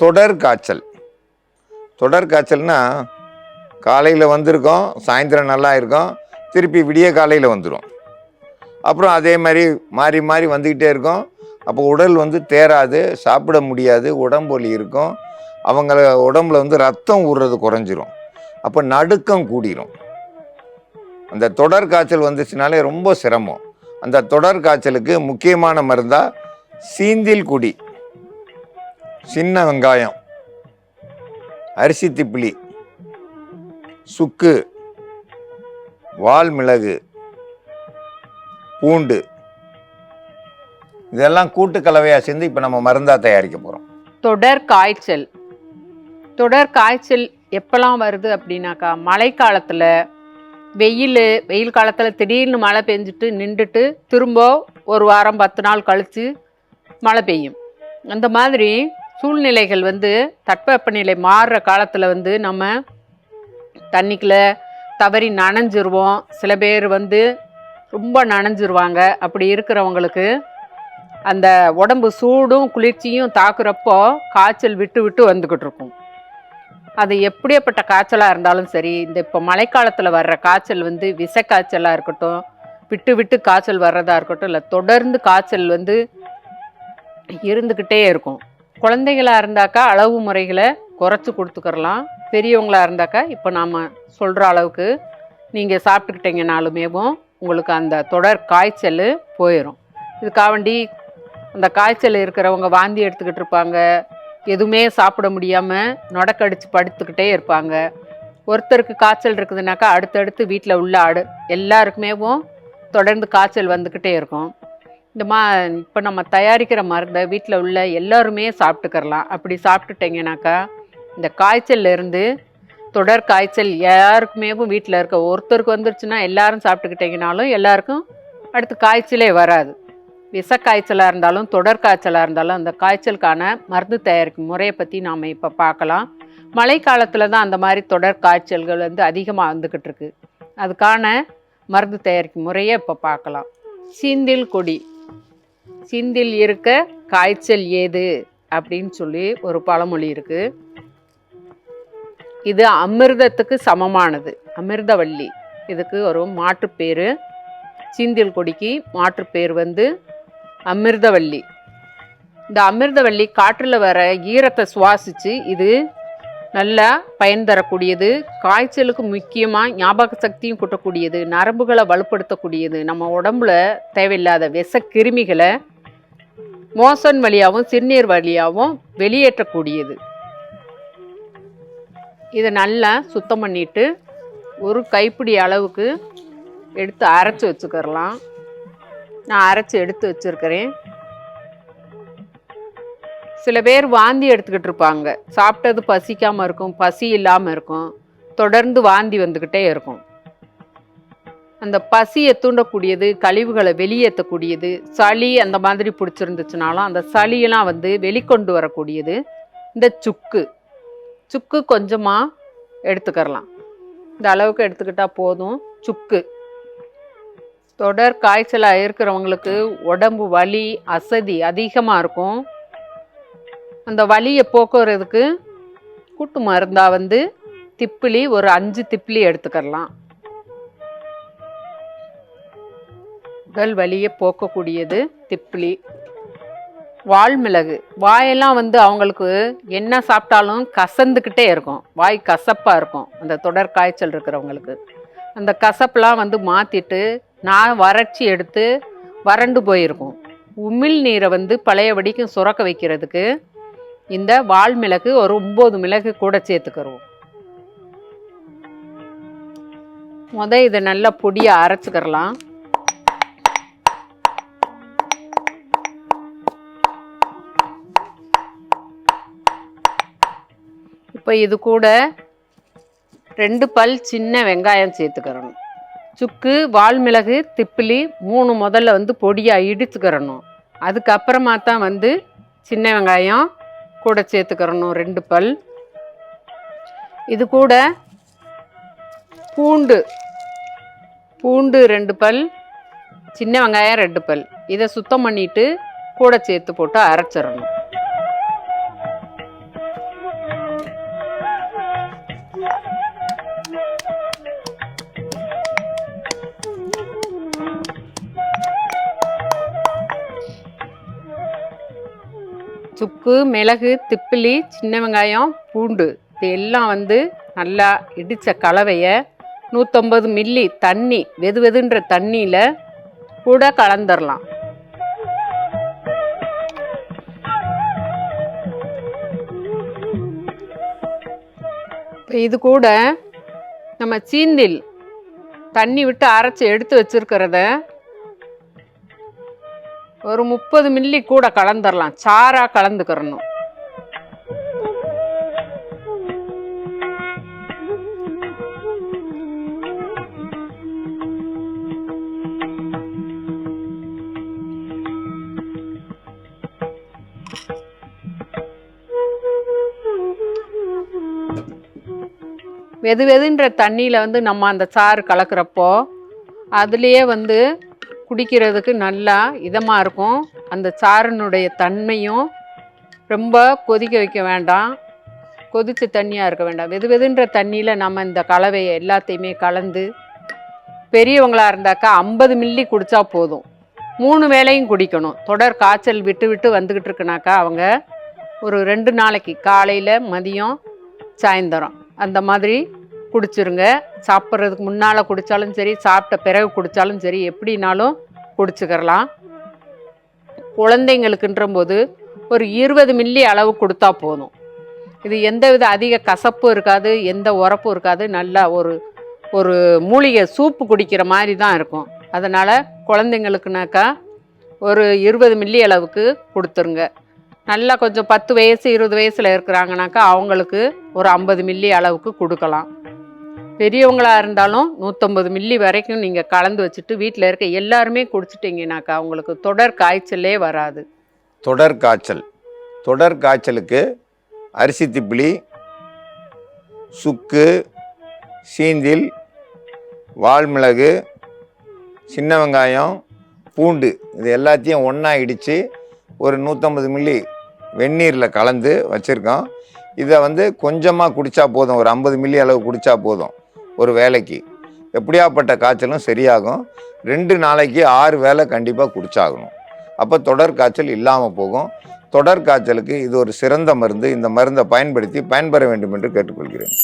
தொடர் காய்ச்சல். தொடர் காய்ச்சல்னா காலையில் வந்திருக்கோம், சாயந்தரம் நல்லா இருக்கும், திருப்பி விடிய காலையில் வந்துடும். அப்புறம் அதே மாதிரி மாறி மாறி வந்துக்கிட்டே இருக்கும். அப்போ உடல் வந்து தேராது, சாப்பிட முடியாது, உடம்பு வலி இருக்கும். அவங்கள உடம்புல வந்து ரத்தம் ஊறுறது குறைஞ்சிரும். அப்போ நடுக்கம் கூடிரும். அந்த தொடர் காய்ச்சல் வந்துச்சுனாலே ரொம்ப சிரமம். அந்த தொடர் காய்ச்சலுக்கு முக்கியமான மருந்தா சீந்தில் குடி, சின்ன வெங்காயம், அரிசி திப்பிலி, சுக்கு, வால்மிளகு, பூண்டு இதெல்லாம் கூட்டு கலவையாக சேர்ந்து இப்போ நம்ம மருந்தாக தயாரிக்க போகிறோம். தொடர் காய்ச்சல். தொடர் காய்ச்சல் எப்போல்லாம் வருது அப்படின்னாக்கா, மழை காலத்தில் வெயில் காலத்தில் திடீர்னு மழை பெஞ்சிட்டு நின்றுட்டு திரும்ப ஒரு வாரம் 10 நாள் கழித்து மழை பெய்யும். அந்த மாதிரி சூழ்நிலைகள் வந்து தட்பவெப்பநிலை மாறுற காலத்தில் வந்து நம்ம தண்ணிக்குள்ளே தவறி நனைஞ்சிருவோம். சில பேர் வந்து ரொம்ப நனைஞ்சிருவாங்க. அப்படி இருக்கிறவங்களுக்கு அந்த உடம்பு சூடும் குளிர்ச்சியும் தாக்குறப்போ காய்ச்சல் விட்டு விட்டு வந்துக்கிட்டு இருக்கும். அது எப்படியாப்பட்ட காய்ச்சலாக இருந்தாலும் சரி, இந்த இப்போ மழைக்காலத்தில் வர்ற காய்ச்சல் வந்து விஷக்காய்ச்சலாக இருக்கட்டும், விட்டு விட்டு காய்ச்சல் வர்றதா இருக்கட்டும், இல்லை தொடர்ந்து காய்ச்சல் வந்து இருந்துக்கிட்டே இருக்கும். குழந்தைகளாக இருந்தாக்கா அளவு முறைகளை குறைச்சி கொடுத்துக்கிறலாம். பெரியவங்களாக இருந்தாக்கா இப்போ நாம் சொல்கிற அளவுக்கு நீங்கள் சாப்பிட்டுக்கிட்டீங்கனாலுமேவும் உங்களுக்கு அந்த தொடர் காய்ச்சல் போயிடும். இதுக்காண்டி அந்த காய்ச்சல் இருக்கிறவங்க வாந்தி எடுத்துக்கிட்டு இருப்பாங்க, எதுவுமே சாப்பிட முடியாமல் நொடக்கடிச்சு படுத்துக்கிட்டே இருப்பாங்க. ஒருத்தருக்கு காய்ச்சல் இருக்குதுனாக்கா அடுத்தடுத்து வீட்டில் உள்ள எல்லாருக்குமேவும் தொடர்ந்து காய்ச்சல் வந்துக்கிட்டே இருக்கும். இப்போ நம்ம தயாரிக்கிற மருந்தை வீட்டில் உள்ள எல்லாருமே சாப்பிட்டுக்கிறலாம். அப்படி சாப்பிட்டுட்டிங்கனாக்கா இந்த காய்ச்சல்லேருந்து தொடர் காய்ச்சல் யாருக்குமேவும் வீட்டில் இருக்க ஒருத்தருக்கு வந்துருச்சுன்னா எல்லாரும் சாப்பிட்டுக்கிட்டிங்கனாலும் எல்லாருக்கும் அடுத்து காய்ச்சலே வராது. விஷக்காய்ச்சலாக இருந்தாலும் தொடர் காய்ச்சலாக இருந்தாலும் அந்த காய்ச்சலுக்கான மருந்து தயாரிக்கும் முறையை பற்றி நாம் இப்போ பார்க்கலாம். மழை காலத்தில் தான் அந்த மாதிரி தொடர் காய்ச்சல்கள் வந்து அதிகமாக வந்துக்கிட்டு இருக்கு. அதுக்கான மருந்து தயாரிக்கும் முறையை இப்போ பார்க்கலாம். சீந்தில் கொடி. சீந்தில் இருக்க காய்ச்சல் ஏது அப்படின்னு சொல்லி ஒரு பழமொழி இருக்குது. இது அமிர்தத்துக்கு சமமானது. அமிர்தவள்ளி இதுக்கு ஒரு மாற்று பேர். சீந்தில் கொடிக்கு மாற்று பேர் வந்து அமிர்தவள்ளி. இந்த அமிர்தவள்ளி காற்றில் வர ஈரத்தை சுவாசித்து இது நல்லா பயன் தரக்கூடியது. காய்ச்சலுக்கு முக்கியமாக ஞாபக சக்தியும் கூட்டக்கூடியது, நரம்புகளை வலுப்படுத்தக்கூடியது, நம்ம உடம்புல தேவையில்லாத விஷக்கிருமிகளை மோசன் வழியாகவும் சிறுநீர் வழியாகவும் வெளியேற்றக்கூடியது. இதை நல்லா சுத்தம் பண்ணிட்டு ஒரு கைப்பிடி அளவுக்கு எடுத்து அரைச்சி வச்சுக்கிறலாம். நான் அரைச்சி எடுத்து வச்சுருக்கிறேன். சில பேர் வாந்தி எடுத்துக்கிட்டு இருப்பாங்க. சாப்பிட்டது பசிக்காமல் இருக்கும், பசி இல்லாமல் இருக்கும், தொடர்ந்து வாந்தி வந்துக்கிட்டே இருக்கும். அந்த பசியை தூண்டக்கூடியது, கழிவுகளை வெளியேற்றக்கூடியது, சளி அந்த மாதிரி பிடிச்சிருந்துச்சுனாலும் அந்த சளியெல்லாம் வந்து வெளிக்கொண்டு வரக்கூடியது இந்த சுக்கு. சுக்கு கொஞ்சமாக எடுத்துக்கிறலாம். இந்த அளவுக்கு எடுத்துக்கிட்டால் போதும். சுக்கு தொடர் காய்ச்சலாக இருக்கிறவங்களுக்கு உடம்பு வலி அசதி அதிகமாக இருக்கும். அந்த வலியை போக்குறதுக்கு கூட்டு மருந்தாக வந்து திப்பிலி ஒரு 5 திப்பிலி எடுத்துக்கலாம். உடல் வலியை போக்கக்கூடியது திப்பிலி. வால்மிளகு. வாயெல்லாம் வந்து அவங்களுக்கு என்ன சாப்பிட்டாலும் கசந்துக்கிட்டே இருக்கும், வாய் கசப்பாக இருக்கும். அந்த தொடர் காய்ச்சல் இருக்கிறவங்களுக்கு அந்த கசப்பெலாம் வந்து மாற்றிட்டு நான் வறட்சி எடுத்து வறண்டு போயிருக்கும். உமிழ் நீரை வந்து பழையபடிக்கும் சுரக்க வைக்கிறதுக்கு இந்த வால்மிளகு ஒரு 9 மிளகு கூட சேர்த்துக்கிறோம். இதை நல்லா பொடியாக அரைச்சிக்கிறலாம். இப்போ இது கூட 2 பல் சின்ன வெங்காயம் சேர்த்துக்கிறணும். சுக்கு, வால்மிளகு, திப்பிலி 3 முதல்ல வந்து பொடியாக இடிச்சுக்கிறணும். அதுக்கப்புறமா தான் வந்து சின்ன வெங்காயம் கூட சேர்த்துக்கிறணும் 2 பல். இது கூட பூண்டு 2 பல், சின்ன வெங்காயம் 2 பல். இதை சுத்தம் பண்ணிவிட்டு கூட சேர்த்து போட்டு அரைச்சிடணும். சுக்கு, மிளகு, திப்பிலி, சின்ன வெங்காயம், பூண்டு இது எல்லாம் வந்து நல்லா இடித்த கலவையை 150 மில்லி தண்ணி வெதுன்ற தண்ணியில் கூட கலந்துடலாம். இப்போ இது கூட நம்ம சீந்தில் தண்ணி விட்டு அரைச்சி எடுத்து வச்சிருக்கிறத ஒரு 30 மில்லி கூட கலந்துடலாம். சாராக கலந்துக்கிறணும். வெதுன்ற தண்ணியில் வந்து நம்ம அந்த சாறு கலக்கிறப்போ அதுலேயே வந்து குடிக்கிறதுக்கு நல்லா இதமாக இருக்கும். அந்த சாறினுடைய தன்மையும் ரொம்ப கொதிக்க வைக்க வேண்டாம், கொதித்த தண்ணியாக இருக்க வேண்டாம். வெதுன்ற தண்ணியில் நம்ம இந்த கலவையை எல்லாத்தையுமே கலந்து, பெரியவங்களாக இருந்தாக்கா 50 மில்லி குடித்தா போதும். 3 வேளையும் குடிக்கணும். தொடர் காய்ச்சல் விட்டு வந்துக்கிட்டு இருக்குனாக்கா அவங்க ஒரு 2 நாளைக்கு காலையில், மதியம், சாயந்தரம் அந்த மாதிரி குடிச்சிருங்க. சாப்பிட்றதுக்கு முன்னால் குடித்தாலும் சரி, சாப்பிட்ட பிறகு குடித்தாலும் சரி, எப்படினாலும் குடிச்சுக்கிறலாம். குழந்தைங்களுக்குன்ற போது ஒரு 20 மில்லி அளவு கொடுத்தா போதும். இது எந்தவித அதிக கசப்பும் இருக்காது, எந்த உரப்பும் இருக்காது. நல்லா ஒரு மூலிகை சூப்பு குடிக்கிற மாதிரி தான் இருக்கும். அதனால் குழந்தைங்களுக்குனாக்கா ஒரு 20 மில்லி அளவுக்கு கொடுத்துருங்க. நல்லா கொஞ்சம் 10 வயசு 20 வயசில் இருக்கிறாங்கனாக்கா அவங்களுக்கு ஒரு 50 மில்லி அளவுக்கு கொடுக்கலாம். பெரியவங்களாக இருந்தாலும் 150 மில்லி வரைக்கும் நீங்கள் கலந்து வச்சுட்டு வீட்டில் இருக்க எல்லாருமே குடிச்சிட்டிங்கனாக்கா அவங்களுக்கு தொடர் காய்ச்சலே வராது. தொடர் காய்ச்சலுக்கு அரிசி திப்பிலி, சுக்கு, சீந்தில், வால்மிளகு, சின்ன வெங்காயம், பூண்டு இது எல்லாத்தையும் ஒன்றா இடித்து ஒரு 150 மில்லி வெந்நீரில் கலந்து வச்சுருக்கோம். இதை வந்து கொஞ்சமாக குடித்தா போதும். ஒரு 50 மில்லி அளவு குடித்தா போதும் ஒரு வேளைக்கு. எப்படியாப்பட்ட காய்ச்சலும் சரியாகும். 2 நாளைக்கு 6 வேளை கண்டிப்பாக குடிச்சாகணும். அப்போ தொடர் காய்ச்சல் இல்லாமல் போகும். தொடர் காய்ச்சலுக்கு இது ஒரு சிறந்த மருந்து. இந்த மருந்தை பயன்படுத்தி பயன்பெற வேண்டும் என்று கேட்டுக்கொள்கிறேன்.